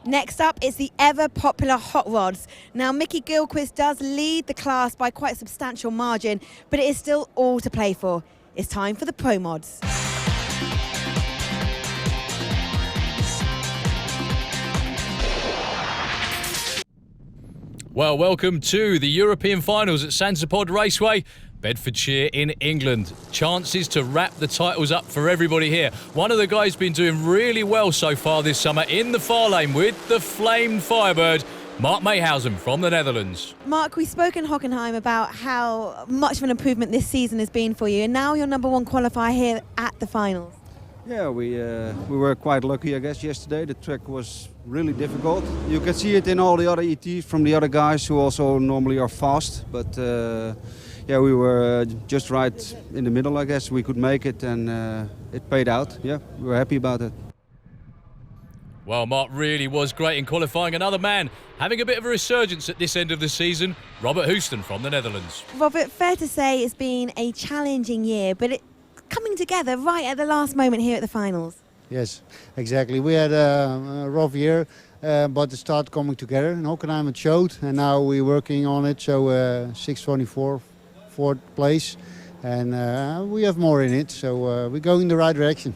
Next up is the ever-popular hot rods. Now, Mickey Gilchrist does lead the class by quite a substantial margin, but it is still all to play for. It's time for the Pro Mods. Well, welcome to the European Finals at SantaPod Raceway, Bedfordshire in England. Chances to wrap the titles up for everybody here. One of the guys been doing really well so far this summer in the far lane with the Flame Firebird, Mark Mayhausen from the Netherlands. Mark, we spoke in Hockenheim about how much of an improvement this season has been for you, and now you're number one qualifier here at the finals. Yeah, we were quite lucky, I guess, yesterday. The track was really difficult. You can see it in all the other ETs from the other guys who also normally are fast. But yeah, we were just right in the middle, I guess. We could make it and it paid out. Yeah, we were happy about it. Well, Mark really was great in qualifying. Another man having a bit of a resurgence at this end of the season, Robert Houston from the Netherlands. Robert, fair to say it's been a challenging year, but it coming together right at the last moment here at the finals. Yes, exactly. We had a rough year, but it started coming together. In Hockenheim it showed, and now we're working on it. So 624, fourth place, and we have more in it. So we're going in the right direction.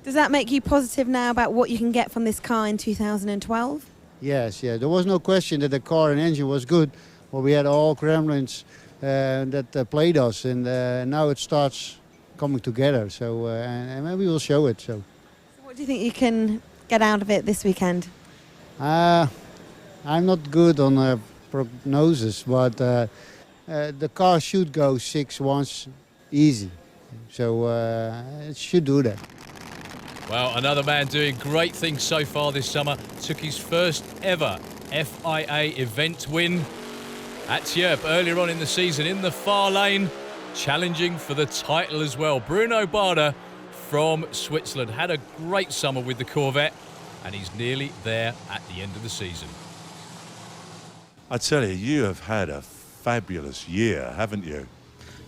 Does that make you positive now about what you can get from this car in 2012? Yes, yeah. There was no question that the car and engine was good. Well, we had all gremlins that played us, and now it starts coming together. So and maybe we'll show it. So what do you think you can get out of it this weekend? I'm not good on prognosis, but the car should go 6 once easy. So it should do that. Well, another man doing great things so far this summer. Took his first ever FIA event win at Tjerp earlier on in the season in the far lane, challenging for the title as well. Bruno Barda from Switzerland had a great summer with the Corvette, and he's nearly there at the end of the season. I tell you, you have had a fabulous year, haven't you?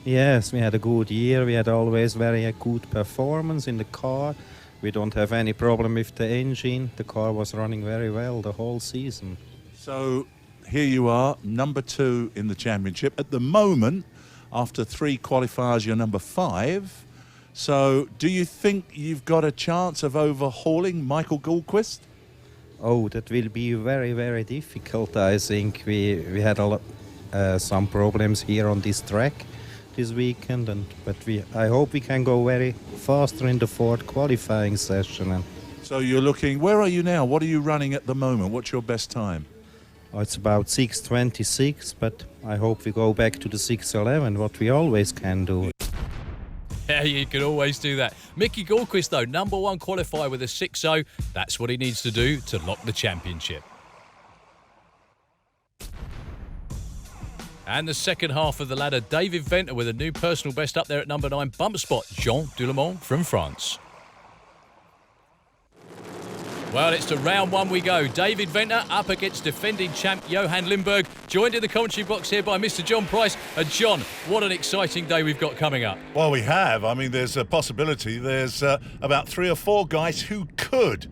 Yes, we had a good year. We had always very good performance in the car. We don't have any problem with the engine. The car was running very well the whole season. So here you are, number 2 in the championship. At the moment, after 3 qualifiers, you're number 5. So do you think you've got a chance of overhauling Michael Gilchrist? Oh, that will be very, very difficult. I think we had some problems here on this track this weekend, but I hope we can go very faster in the 4th qualifying session. So you're looking, where are you now? What are you running at the moment? What's your best time? It's about 6:26, but I hope we go back to the 6:11, what we always can do. Yeah, you can always do that. Mickey Gilchrist, though, number 1 qualifier with a 6.0. That's what he needs to do to lock the championship. And the second half of the ladder, David Venter with a new personal best up there at number 9. Bump spot, Jean Doulemont from France. Well, it's to round 1 we go. David Venter up against defending champ Johan Lindberg, joined in the commentary box here by Mr. John Price. John, what an exciting day we've got coming up. Well, we have. I mean, there's a possibility. There's about 3 or 4 guys who could,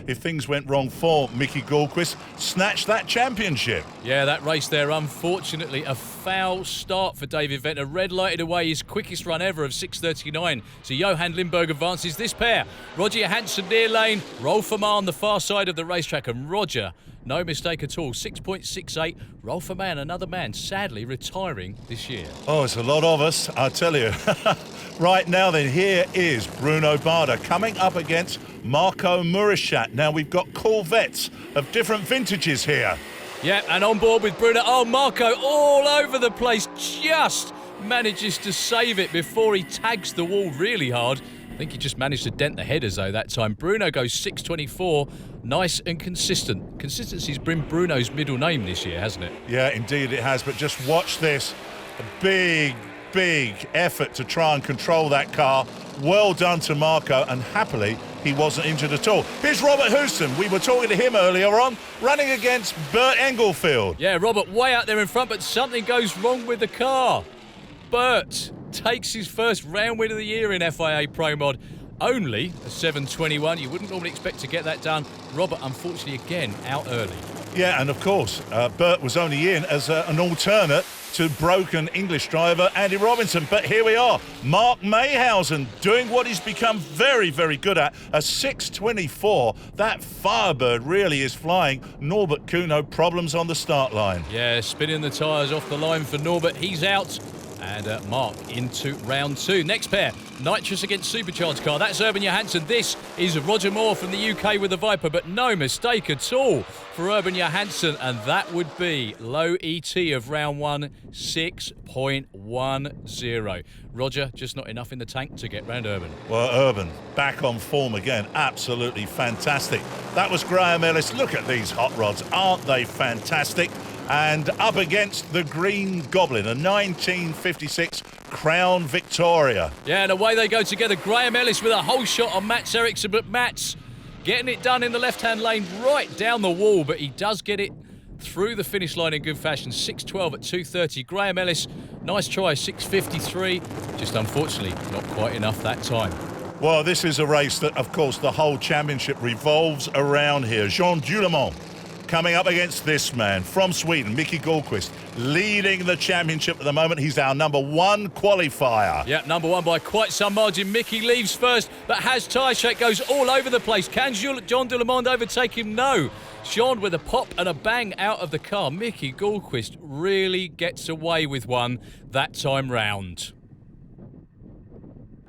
if things went wrong for Mickey Gilchrist, snatch that championship. Yeah, that race there, unfortunately, a foul start for David Venter. Red lighted away his quickest run ever of 6:39. So Johan Lindberg advances this pair. Roger Johansson near lane, Rolf Amar on the far side of the racetrack, and Roger, no mistake at all, 6.68. Rolf Amar, another man, sadly retiring this year. Oh, it's a lot of us, I tell you. Right now then, here is Bruno Barda coming up against Marco Murishat. Now we've got Corvettes of different vintages here. Yeah, and on board with Bruno. Oh, Marco all over the place, just manages to save it before he tags the wall really hard. I think he just managed to dent the headers though that time. Bruno goes 6.24, nice and consistent. Consistency's been Bruno's middle name this year, hasn't it? Yeah, indeed it has, but just watch this. A big effort to try and control that car. Well done to Marco, and happily he wasn't injured at all. Here's Robert Houston. We were talking to him earlier on, running against Bert Englefield. Yeah, Robert way out there in front, but something goes wrong with the car. Bert takes his first round win of the year in FIA Pro Mod. only a 7:21. You wouldn't normally expect to get that done. Robert, unfortunately, again, out early. Yeah, and of course, Bert was only in as an alternate to broken English driver Andy Robinson. But here we are, Mark Mayhausen doing what he's become very, very good at. A 6:24. That Firebird really is flying. Norbert Kuno, problems on the start line. Yeah, spinning the tyres off the line for Norbert. He's out. And Mark into round 2. Next pair, nitrous against supercharged car. That's Urban Johansson. This is Roger Moore from the UK with the Viper, but no mistake at all for Urban Johansson. And that would be low ET of round 1, 6.10. Roger, just not enough in the tank to get round Urban. Well, Urban, back on form again. Absolutely fantastic. That was Graham Ellis. Look at these hot rods. Aren't they fantastic? And up against the Green Goblin, a 1956 Crown Victoria. Yeah, and away they go together. Graham Ellis with a whole shot on Mats Eriksson, but Mats getting it done in the left-hand lane right down the wall, but he does get it through the finish line in good fashion. 6:12 at 2:30. Graham Ellis, nice try, 6:53. Just unfortunately not quite enough that time. Well, this is a race that, of course, the whole championship revolves around here. Jean Dulemont coming up against this man from Sweden, Mickey Gallquist, leading the championship at the moment. He's our number 1 qualifier. Yeah, number 1 by quite some margin. Mickey leaves first, but has tyre shake, goes all over the place. Can John Dulemont overtake him? No. Jean with a pop and a bang out of the car. Mickey Gallquist really gets away with one that time round.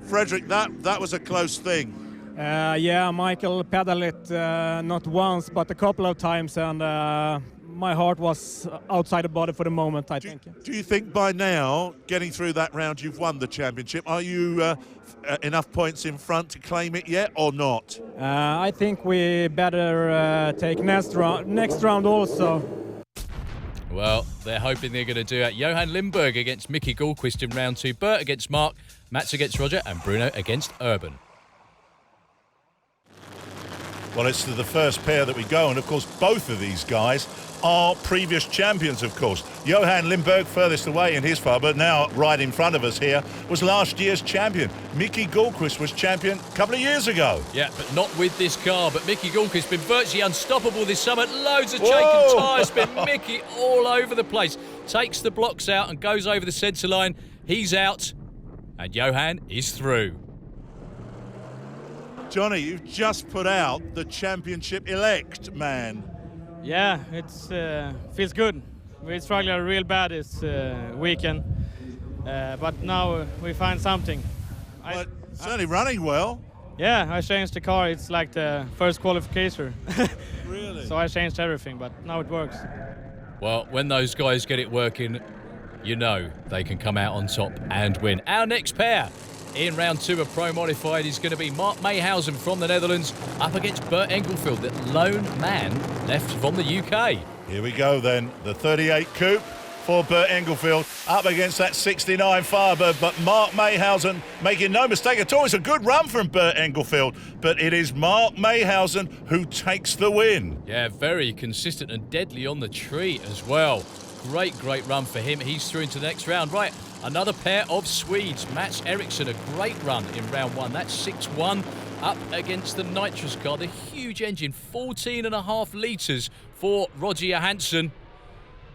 Frederick, that was a close thing. Yeah, Michael pedaled it not once, but a couple of times, and my heart was outside the body for the moment, I think. Do you think by now, getting through that round, you've won the championship? Are you enough points in front to claim it yet, or not? I think we better take next round also. Well, they're hoping they're going to do it. Johan Lindberg against Mickey Gallquist in round 2. Bert against Mark, Mats against Roger, and Bruno against Urban. Well, it's to the first pair that we go, and of course both of these guys are previous champions, of course. Johan Lindberg furthest away in his far, but now right in front of us here was last year's champion. Mickey Gallquist was champion a couple of years ago. Yeah, but not with this car. But Mickey Gallquist's been virtually unstoppable this summer. Loads of shaken tyre spin. Mickey all over the place. Takes the blocks out and goes over the centre line. He's out, and Johan is through. Johnny, you've just put out the championship elect, man. Yeah, it feels good. We struggled real bad this weekend, but now we find something. Well, certainly running well. Yeah, I changed the car. It's like the first qualification. Really? So I changed everything, but now it works. Well, when those guys get it working, you know they can come out on top and win. Our next pair in round 2 of Pro Modified is going to be Mark Mayhausen from the Netherlands up against Bert Engelfield, the lone man left from the UK. Here we go then, the 38 Coupe for Bert Engelfield up against that 69 Firebird, but Mark Mayhausen making no mistake at all. It's a good run from Bert Engelfield, but it is Mark Mayhausen who takes the win. Yeah, very consistent and deadly on the tree as well. Great run for him. He's through into the next round. Right, another pair of Swedes. Mats Eriksson, a great run in round 1. That's 6-1 up against the nitrous car. The huge engine, 14.5 litres for Roger Johansson.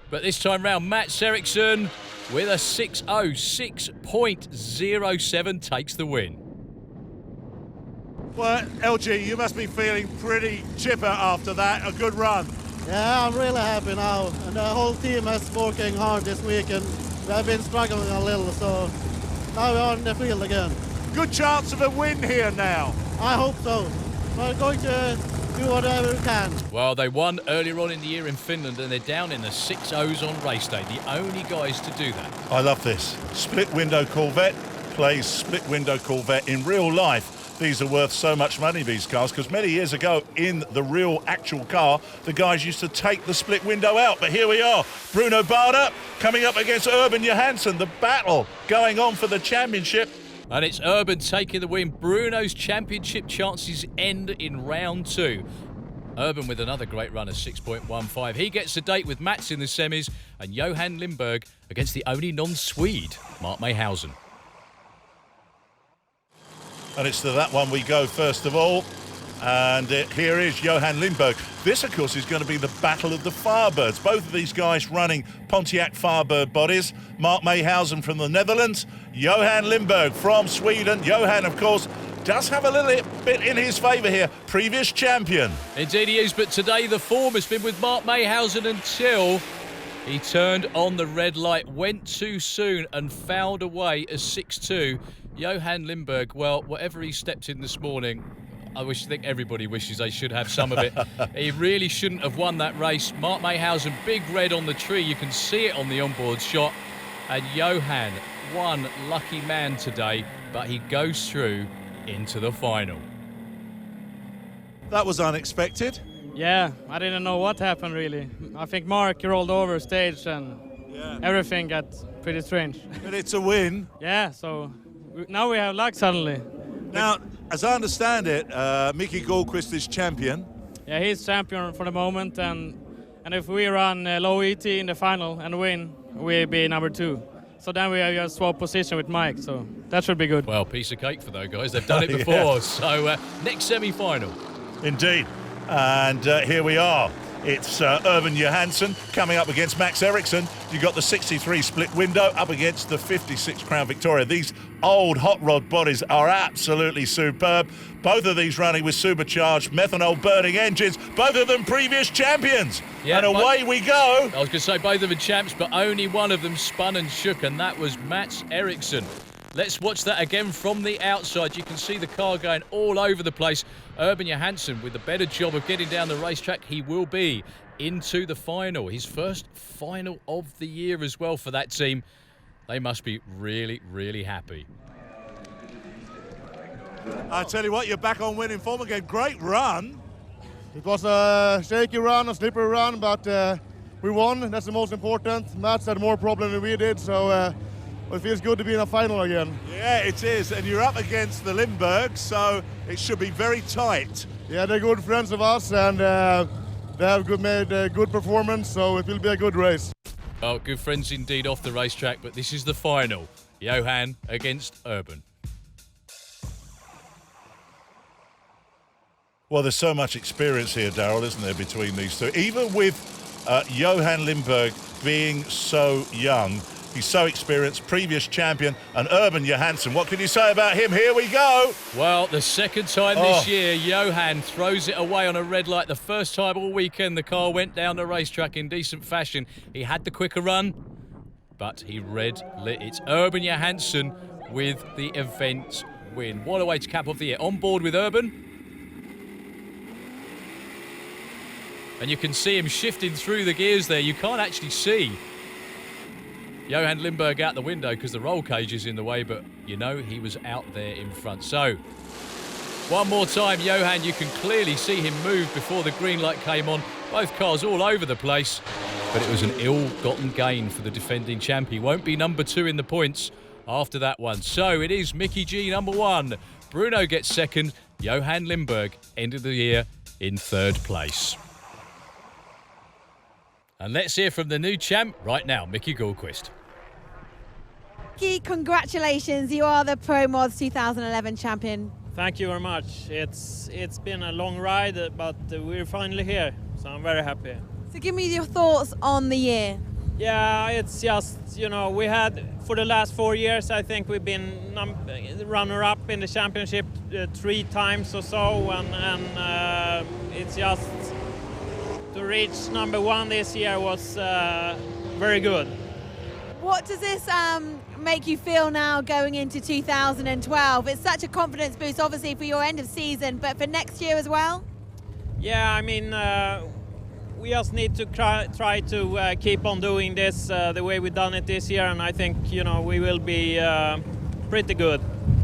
But this time round, Mats Eriksson with a 6.07 takes the win. Well, LG, you must be feeling pretty chipper after that. A good run. Yeah, I'm really happy now. And the whole team is working hard this week, and we have been struggling a little, so now we're on the field again. Good chance of a win here now. I hope so. We're going to do whatever we can. Well, they won earlier on in the year in Finland, and they're down in the 6.0s on race day. The only guys to do that. I love this. Split window Corvette plays split window Corvette in real life. These are worth so much money, these cars, because many years ago in the real actual car, the guys used to take the split window out. But here we are, Bruno Barda coming up against Urban Johansson. The battle going on for the championship. And it's Urban taking the win. Bruno's championship chances end in round 2. Urban with another great run of 6.15. He gets a date with Mats in the semis, and Johan Lindberg against the only non-Swede, Mark Mayhausen. And it's to that one we go first of all. And here is Johan Lindberg. This, of course, is going to be the battle of the Firebirds. Both of these guys running Pontiac Firebird bodies. Mark Mayhausen from the Netherlands, Johan Lindberg from Sweden. Johan, of course, does have a little bit in his favour here. Previous champion. Indeed he is, but today the form has been with Mark Mayhausen until he turned on the red light, went too soon and fouled away a 6-2. Johan Lindberg, well, whatever he stepped in this morning, I think everybody wishes they should have some of it. He really shouldn't have won that race. Mark Mayhausen, big red on the tree. You can see it on the onboard shot. And Johan, one lucky man today, but he goes through into the final. That was unexpected. Yeah, I didn't know what happened really. I think Mark rolled over stage and everything got pretty strange. But it's a win. Yeah, so now we have luck suddenly. Now, as I understand it, Mickey Goldquist is champion. Yeah, he's champion for the moment, and if we run low ET in the final and win, we'll be number 2. So then we have just swap position with Mike, so that should be good. Well, piece of cake for those guys. They've done it before. Yeah. So next semi-final. Indeed. And here we are. It's Urban Johansson coming up against Max Eriksson. You've got the 63 split window up against the 56 Crown Victoria. These old hot rod bodies are absolutely superb. Both of these running with supercharged methanol burning engines. Both of them previous champions. Yeah, and away we go. I was going to say both of them champs, but only one of them spun and shook, and that was Max Eriksson. Let's watch that again from the outside. You can see the car going all over the place. Urban Johansson with a better job of getting down the racetrack. He will be into the final. His first final of the year as well for that team. They must be really, really happy. I tell you what, you're back on winning form again. Great run. It was a shaky run, a slippery run, but we won. That's the most important. Mats had more problem than we did, so it feels good to be in a final again. Yeah, it is. And you're up against the Lindberg, so it should be very tight. Yeah, they're good friends of us, and they have made a good performance, so it will be a good race. Oh, good friends indeed off the racetrack, but this is the final. Johan against Urban. Well, there's so much experience here, Daryl, isn't there, between these two? Even with Johan Lindberg being so young, he's so experienced, previous champion, and Urban Johansson. What can you say about him? Here we go. Well, the second time this year, Johan throws it away on a red light. The first time all weekend, the car went down the racetrack in decent fashion. He had the quicker run, but he red lit. It's Urban Johansson with the event win. What a way to cap off the year. On board with Urban. And you can see him shifting through the gears there. You can't actually see Johan Lindberg out the window because the roll cage is in the way, but you know he was out there in front. So, one more time, Johan, you can clearly see him move before the green light came on. Both cars all over the place, but it was an ill-gotten gain for the defending champ. He won't be number 2 in the points after that one. So, it is Mickey G number 1. Bruno gets second. Johan Lindberg ended the year in 3rd place. And let's hear from the new champ right now, Mickey Goldquist. Mickey, congratulations. You are the Pro Mods 2011 champion. Thank you very much. It's been a long ride, but we're finally here, so I'm very happy. So give me your thoughts on the year. Yeah, it's just, you know, we had, for the last 4 years, I think we've been runner-up in the championship 3 times or so, and it's just to reach number 1 this year was very good. What does this make you feel now going into 2012? It's such a confidence boost, obviously, for your end of season, but for next year as well? Yeah, I mean, we just need to try to keep on doing this the way we've done it this year, and I think, you know, we will be pretty good.